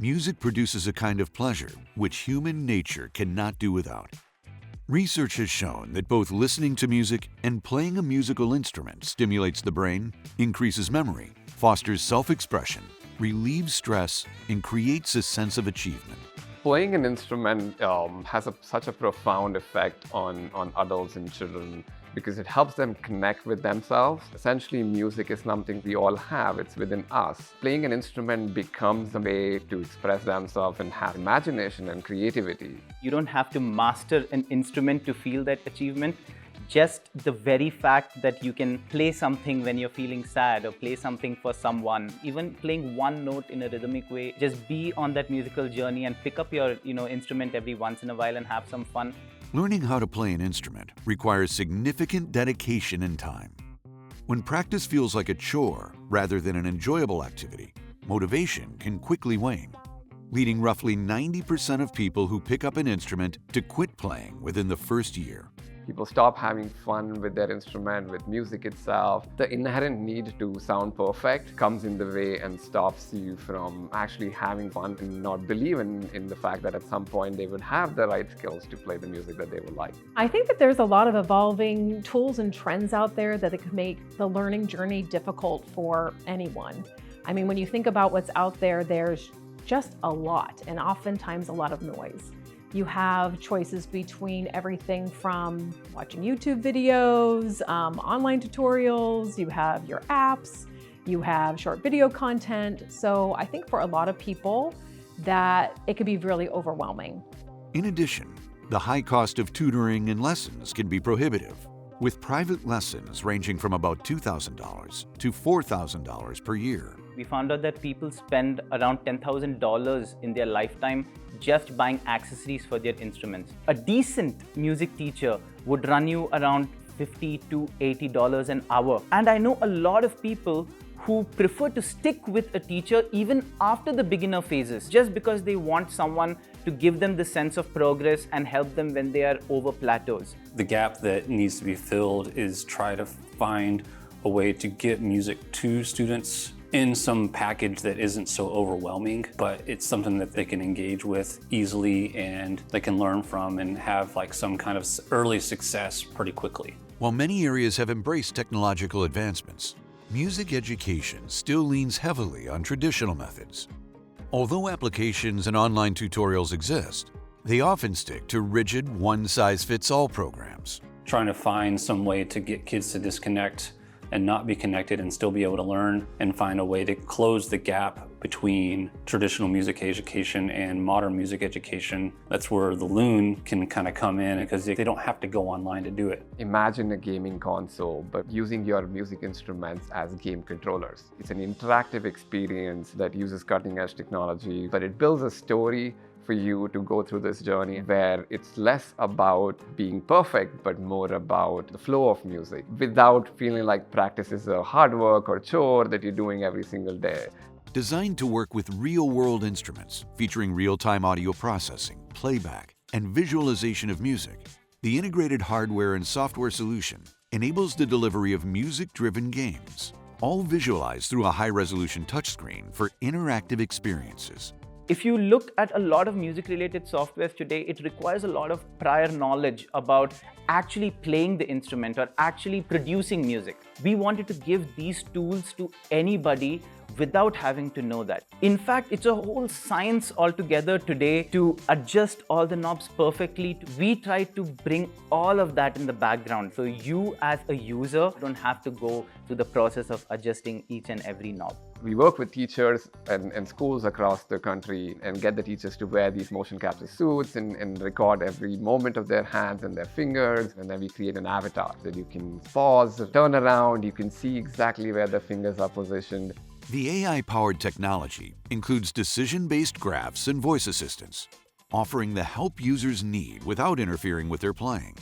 Music produces a kind of pleasure which human nature cannot do without. Research has shown that both listening to music and playing a musical instrument stimulates the brain, increases memory, fosters self-expression, relieves stress, and creates a sense of achievement. Playing an instrument has such a profound effect on adults and children because it helps them connect with themselves. Essentially, music is something we all have, it's within us. Playing an instrument becomes a way to express themselves and have imagination and creativity. You don't have to master an instrument to feel that achievement. Just the very fact that you can play something when you're feeling sad or play something for someone, even playing one note in a rhythmic way, just be on that musical journey and pick up your instrument every once in a while and have some fun. Learning how to play an instrument requires significant dedication and time. When practice feels like a chore rather than an enjoyable activity, motivation can quickly wane, leading roughly 90% of people who pick up an instrument to quit playing within the first year. People stop having fun with their instrument, with music itself. The inherent need to sound perfect comes in the way and stops you from actually having fun and not believe in the fact that at some point they would have the right skills to play the music that they would like. I think that there's a lot of evolving tools and trends out there that could make the learning journey difficult for anyone. I mean, when you think about what's out there, there's just a lot, and oftentimes a lot of noise. You have choices between everything from watching YouTube videos, online tutorials, you have your apps, you have short video content. So I think for a lot of people that it could be really overwhelming. In addition, the high cost of tutoring and lessons can be prohibitive, with private lessons ranging from about $2,000 to $4,000 per year. We found out that people spend around $10,000 in their lifetime just buying accessories for their instruments. A decent music teacher would run you around $50 to $80 an hour. And I know a lot of people who prefer to stick with a teacher even after the beginner phases, just because they want someone to give them the sense of progress and help them when they are over plateaus. The gap that needs to be filled is try to find a way to get music to students in some package that isn't so overwhelming, but it's something that they can engage with easily and they can learn from and have like some kind of early success pretty quickly. While many areas have embraced technological advancements, music education still leans heavily on traditional methods. Although applications and online tutorials exist, they often stick to rigid one-size-fits-all programs. Trying to find some way to get kids to disconnect and not be connected and still be able to learn and find a way to close the gap between traditional music education and modern music education. That's where the Lune can kind of come in because they don't have to go online to do it. Imagine a gaming console, but using your music instruments as game controllers. It's an interactive experience that uses cutting-edge technology, but it builds a story for you to go through this journey where it's less about being perfect, but more about the flow of music without feeling like practice is a hard work or chore that you're doing every single day. Designed to work with real-world instruments featuring real-time audio processing, playback, and visualization of music, the integrated hardware and software solution enables the delivery of music-driven games, all visualized through a high-resolution touchscreen for interactive experiences. If you look at a lot of music-related softwares today, it requires a lot of prior knowledge about actually playing the instrument or actually producing music. We wanted to give these tools to anybody without having to know that. In fact, it's a whole science altogether today to adjust all the knobs perfectly. We try to bring all of that in the background, so you as a user don't have to go through the process of adjusting each and every knob. We work with teachers and schools across the country and get the teachers to wear these motion capture suits and record every moment of their hands and their fingers. And then we create an avatar that you can pause, turn around, you can see exactly where the fingers are positioned. The AI-powered technology includes decision-based graphs and voice assistants, offering the help users need without interfering with their playing,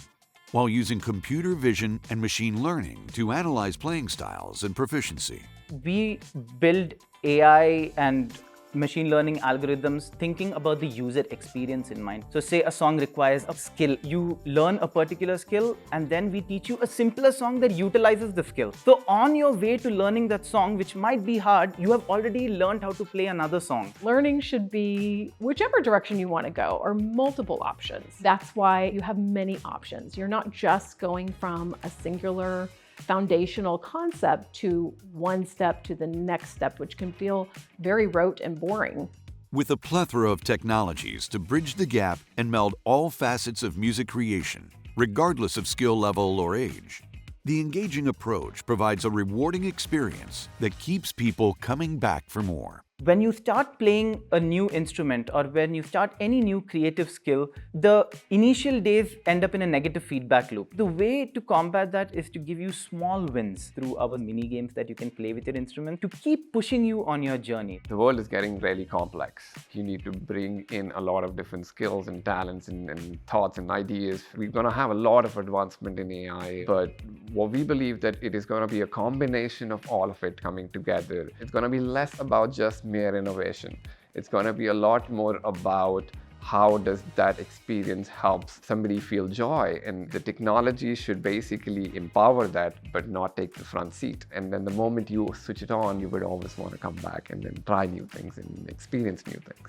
while using computer vision and machine learning to analyze playing styles and proficiency. We build AI and machine learning algorithms thinking about the user experience in mind. So say a song requires a skill. You learn a particular skill and then we teach you a simpler song that utilizes the skill. So on your way to learning that song, which might be hard, you have already learned how to play another song. Learning should be whichever direction you want to go, or multiple options. That's why you have many options. You're not just going from a singular foundational concept to one step to the next step, which can feel very rote and boring. With a plethora of technologies to bridge the gap and meld all facets of music creation, regardless of skill level or age, the engaging approach provides a rewarding experience that keeps people coming back for more. When you start playing a new instrument or when you start any new creative skill, the initial days end up in a negative feedback loop. The way to combat that is to give you small wins through our mini games that you can play with your instrument to keep pushing you on your journey. The world is getting really complex. You need to bring in a lot of different skills and talents and thoughts and ideas. We're going to have a lot of advancement in AI, but what we believe that it is going to be a combination of all of it coming together. It's going to be less about just mere innovation. It's going to be a lot more about how does that experience help somebody feel joy, and the technology should basically empower that but not take the front seat. And then the moment you switch it on, you would always want to come back and then try new things and experience new things.